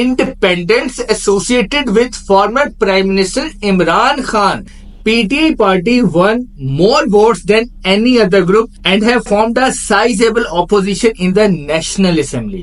Independents associated with former Prime Minister Imran Khan. PTI party won more votes than any other group and have formed a sizable opposition in the National Assembly.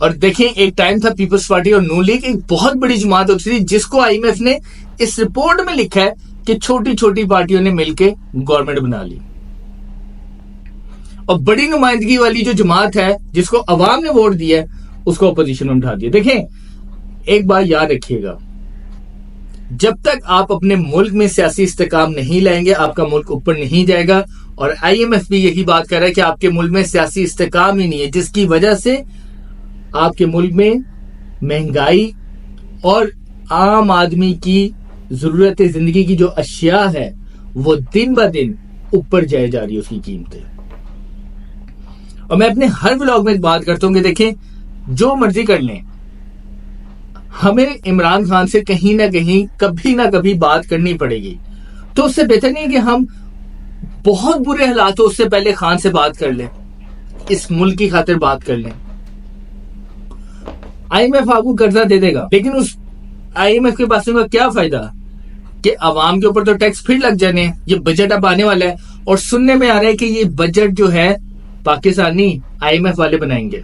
اور دیکھیں ایک time تھا Peoples party اور نون league ایک بہت بڑی جماعت ہوتی تھی جس کو آئی ایم ایف نے اس رپورٹ میں لکھا ہے کہ چھوٹی چھوٹی پارٹیوں نے مل کے گورنمنٹ بنا لی، اور بڑی نمائندگی والی جو جماعت ہے جس کو عوام نے ووٹ دیا ہے اس کو اپوزیشن میں بٹھا دیا۔ دیکھیں ایک بات یاد رکھیے گا، جب تک آپ اپنے ملک میں سیاسی استحکام نہیں لائیں گے آپ کا ملک اوپر نہیں جائے گا، اور آئی ایم ایف بھی یہی بات کر رہا ہے کہ آپ کے ملک میں سیاسی استحکام ہی نہیں ہے، جس کی وجہ سے آپ کے ملک میں مہنگائی اور عام آدمی کی ضرورت زندگی کی جو اشیاء ہے وہ دن بہ دن اوپر جائے جا رہی ہے اس کی قیمتیں۔ اور میں اپنے ہر ولاگ میں ایک بات کرتا ہوں کہ دیکھیں جو مرضی کر لیں، ہمیں عمران خان سے کہیں نہ کہیں کبھی نہ کبھی بات کرنی پڑے گی، تو اس سے بہتر نہیں کہ ہم بہت برے حالات ہو اس سے پہلے خان سے بات کر لیں، اس ملک کی خاطر بات کر لیں۔ آئی ایم ایف آپ کو قرضہ دے دے گا، لیکن اس آئی ایم ایف کے پاس کا کیا فائدہ کہ عوام کے اوپر تو ٹیکس پھر لگ جانے ہیں۔ یہ بجٹ اب آنے والا ہے اور سننے میں آ رہا ہے کہ یہ بجٹ جو ہے پاکستانی آئی ایم ایف والے بنائیں گے،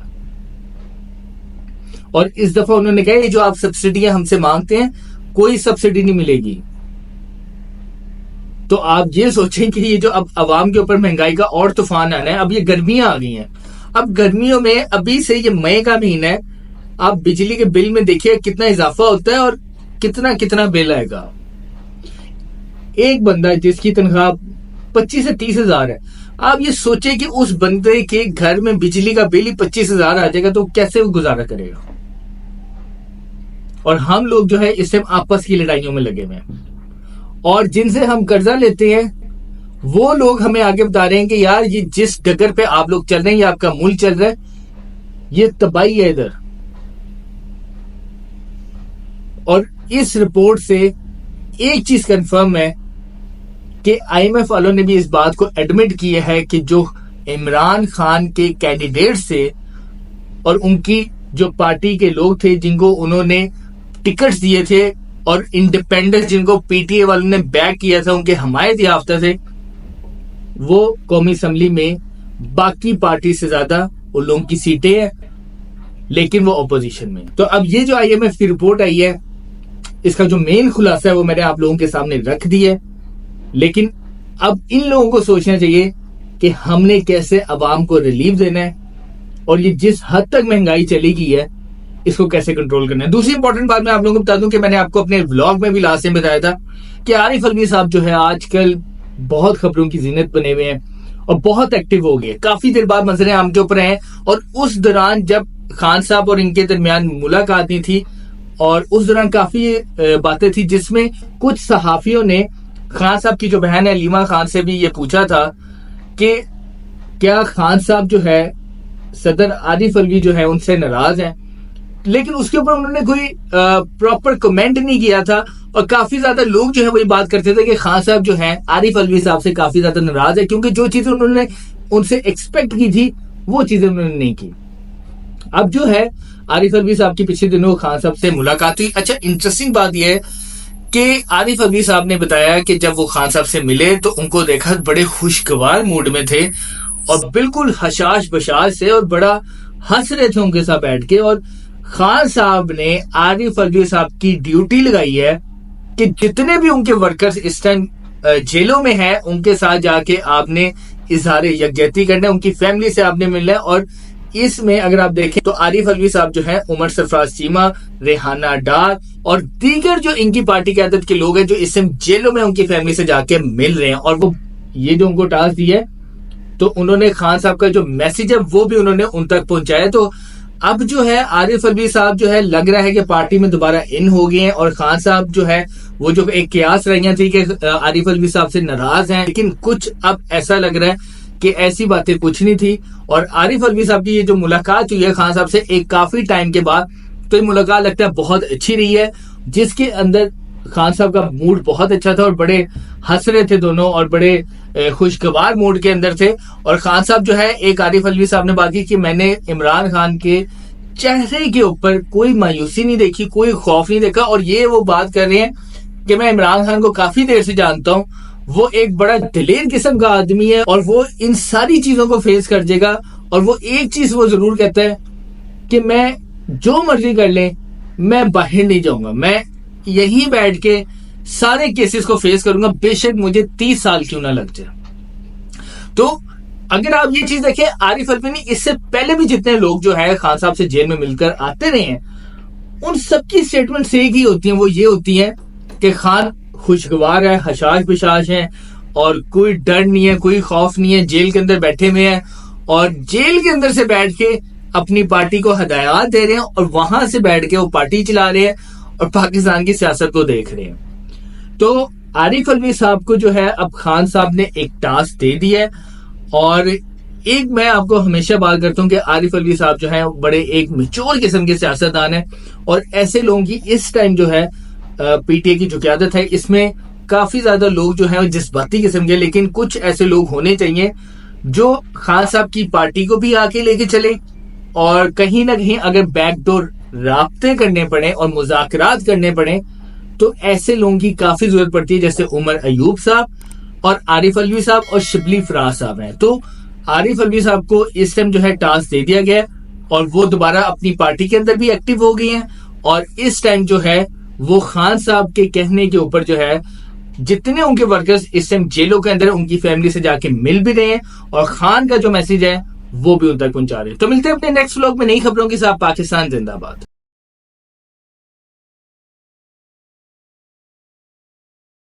اور اس دفعہ انہوں نے کہا یہ جو آپ سبسڈیاں ہم سے مانگتے ہیں کوئی سبسڈی نہیں ملے گی۔ تو آپ یہ سوچیں کہ یہ جو اب عوام کے اوپر مہنگائی کا اور طوفان آنا ہے، اب یہ گرمیاں آ گئی ہیں، اب گرمیوں میں ابھی سے یہ مئی کا مہینہ ہے، آپ بجلی کے بل میں دیکھیے کتنا اضافہ ہوتا ہے اور کتنا بل آئے گا۔ ایک بندہ جس کی تنخواہ 25 سے 30 ہزار ہے، آپ یہ سوچیں کہ اس بندے کے گھر میں بجلی کا بل ہی 25 ہزار آ جائے گا تو کیسے وہ گزارا کرے گا؟ اور ہم لوگ جو ہے اس ٹائم آپس کی لڑائیوں میں لگے ہوئے ہیں، اور جن سے ہم قرضہ لیتے ہیں وہ لوگ ہمیں آگے بتا رہے ہیں کہ یار یہ جس ڈگر پہ آپ لوگ چل رہے ہیں، یہ آپ کا ملک چل رہا ہے، یہ تباہی ہے ادھر۔ اور اس رپورٹ سے ایک چیز کنفرم ہے کہ آئی ایم ایف والوں نے بھی اس بات کو ایڈمٹ کیا ہے کہ جو عمران خان کے کینڈیڈیٹ سے اور ان کی جو پارٹی کے لوگ تھے جن کو انہوں نے ٹکٹس دیے تھے اور انڈیپینڈنس جن کو پی ٹی اے والوں نے بیک کیا تھا، ان کے حمایت یافتہ تھے، وہ قومی اسمبلی میں باقی پارٹی سے زیادہ ان لوگوں کی سیٹیں ہیں، لیکن وہ اپوزیشن میں۔ تو اب یہ جو آئی ایم ایف کی رپورٹ آئی ہے اس کا جو مین خلاصہ ہے وہ میں نے آپ لوگوں کے سامنے رکھ دی ہے، لیکن اب ان لوگوں کو سوچنا چاہیے کہ ہم نے کیسے عوام کو ریلیف دینا ہے، اور یہ جس حد تک مہنگائی چلی گئی ہے اس کو کیسے کنٹرول کرنا ہے۔ دوسری امپورٹنٹ بات میں آپ لوگوں کو بتا دوں کہ میں نے آپ کو اپنے ولاگ میں بھی لاسٹ میں بتایا تھا کہ عارف علوی صاحب جو ہے آج کل بہت خبروں کی زینت بنے ہوئے ہیں اور بہت ایکٹیو ہو گئے، کافی دیر بعد منظر عام کے اوپر ہیں، اور اس دوران جب خان صاحب اور ان کے درمیان ملاقات نہیں تھی اور اس دوران کافی باتیں تھی جس میں کچھ صحافیوں نے خان صاحب کی جو بہن ہے لیما خان سے بھی یہ پوچھا تھا کہ کیا خان صاحب جو ہے صدر عارف علوی جو ہے ان سے ناراض ہیں، لیکن اس کے اوپر انہوں نے کوئی پراپر کمنٹ نہیں کیا تھا، اور کافی زیادہ لوگ جو ہے وہی بات کرتے تھے کہ خان صاحب جو ہیں عارف علوی صاحب سے کافی زیادہ ناراض ہے کیونکہ جو چیزیں انہوں نے ان سے ایکسپیکٹ کی تھی وہ چیزیں انہوں نے نہیں کی۔ اب جو ہے عارف علوی صاحب کی پچھلے دنوں خان صاحب سے ملاقات ہوئی۔ اچھا انٹرسٹنگ بات یہ ہے کہ عارف علوی صاحب نے بتایا کہ جب وہ خان صاحب سے ملے تو ان کو دیکھا بڑے خوشگوار موڈ میں تھے اور بالکل حشاش بشاش سے، اور بڑا ہنس رہے تھے ان کے ساتھ بیٹھ کے، اور خان صاحب نے عارف علوی صاحب کی ڈیوٹی لگائی ہے کہ جتنے بھی ان کے ورکرز اس ٹائم جیلوں میں ہیں ان کے ساتھ جا کے آپ نے اظہار یکجہتی کرنا ہے، ان کی فیملی سے آپ نے ملنا ہے۔ اور اس میں اگر آپ دیکھیں تو عارف علوی صاحب جو ہیں عمر سرفراز چیمہ، ریحانہ ڈار اور دیگر جو ان کی پارٹی قیادت کے لوگ ہیں جو اس ٹائم جیلوں میں ان کی فیملی سے جا کے مل رہے ہیں، اور وہ یہ جو ان کو ٹاسک دی ہے تو انہوں نے خان صاحب کا جو میسج ہے وہ بھی انہوں نے ان تک پہنچایا۔ تو اب جو ہے عارف علوی صاحب جو ہے لگ رہا ہے کہ پارٹی میں دوبارہ ان ہو گئے ہیں، اور خان صاحب جو ہے وہ جو ایک قیاس رہیاں تھی کہ عارف علوی صاحب سے ناراض ہیں، لیکن کچھ اب ایسا لگ رہا ہے کہ ایسی باتیں کچھ نہیں تھی۔ اور عارف علوی صاحب کی یہ جو ملاقات ہوئی ہے خان صاحب سے ایک کافی ٹائم کے بعد، تو یہ ملاقات لگتا ہے بہت اچھی رہی ہے، جس کے اندر خان صاحب کا موڈ بہت اچھا تھا اور بڑے ہنس رہے تھے دونوں اور بڑے خوشگوار موڈ کے اندر تھے۔ اور خان صاحب جو ہے ایک عارف علوی صاحب نے بات کی کہ میں نے عمران خان کے چہرے کے اوپر کوئی مایوسی نہیں دیکھی، کوئی خوف نہیں دیکھا، اور یہ وہ بات کر رہے ہیں کہ میں عمران خان کو کافی دیر سے جانتا ہوں، وہ ایک بڑا دلیر قسم کا آدمی ہے اور وہ ان ساری چیزوں کو فیس کر جائے گا، اور وہ ایک چیز وہ ضرور کہتا ہے کہ میں جو مرضی کر لیں میں باہر نہیں جاؤں گا, میں یہیں بیٹھ کے سارے کیسز کو فیس کروں گا, بے شک مجھے 30 سال کیوں نہ لگ جائے. تو اگر آپ یہ چیز دیکھیں, عارف الوی اس سے پہلے بھی جتنے لوگ جو ہے خان صاحب سے جیل میں مل کر آتے رہے ہیں, ان سب کی سٹیٹمنٹ ایک ہی ہوتی ہیں, وہ یہ ہوتی ہیں کہ خان خوشگوار ہے, حشاش بشاش ہے, اور کوئی ڈر نہیں ہے, کوئی خوف نہیں ہے, جیل کے اندر بیٹھے ہوئے ہیں, اور جیل کے اندر سے بیٹھ کے اپنی پارٹی کو ہدایات دے رہے ہیں, اور وہاں سے بیٹھ کے وہ پارٹی چلا رہے ہیں اور پاکستان کی سیاست کو دیکھ رہے ہیں. تو عارف الوی صاحب کو جو ہے اب خان صاحب نے ایک ٹاسک دے دیا ہے, اور ایک میں آپ کو ہمیشہ بات کرتا ہوں کہ عارف الوی صاحب جو ہے بڑے ایک میچور قسم کے سیاستدان ہیں, اور ایسے لوگوں کی اس ٹائم جو ہے پی ٹی اے کی جو قیادت ہے اس میں کافی زیادہ لوگ جو ہیں جذباتی قسم کے, لیکن کچھ ایسے لوگ ہونے چاہیے جو خان صاحب کی پارٹی کو بھی آگے لے کے چلے, اور کہیں نہ کہیں اگر بیک ڈور رابطے کرنے پڑے اور مذاکرات کرنے پڑے تو ایسے لوگوں کی کافی ضرورت پڑتی ہے, جیسے عمر ایوب صاحب اور عارف الوی صاحب اور شبلی فراز صاحب ہیں. تو عارف الوی صاحب کو اس ٹائم جو ہے ٹاسک دے دیا گیا ہے, اور وہ دوبارہ اپنی پارٹی کے اندر بھی ایکٹیو ہو گئی ہیں, اور اس ٹائم جو ہے وہ خان صاحب کے کہنے کے اوپر جو ہے جتنے ان کے ورکرز اس ٹائم جیلوں کے اندر ان کی فیملی سے جا کے مل بھی رہے ہیں, اور خان کا جو میسج ہے وہ بھی ان تک پہنچا رہے ہیں. تو ملتے ہیں اپنے نیکسٹ ولاگ میں نئی خبروں کے ساتھ. پاکستان زندہ باد.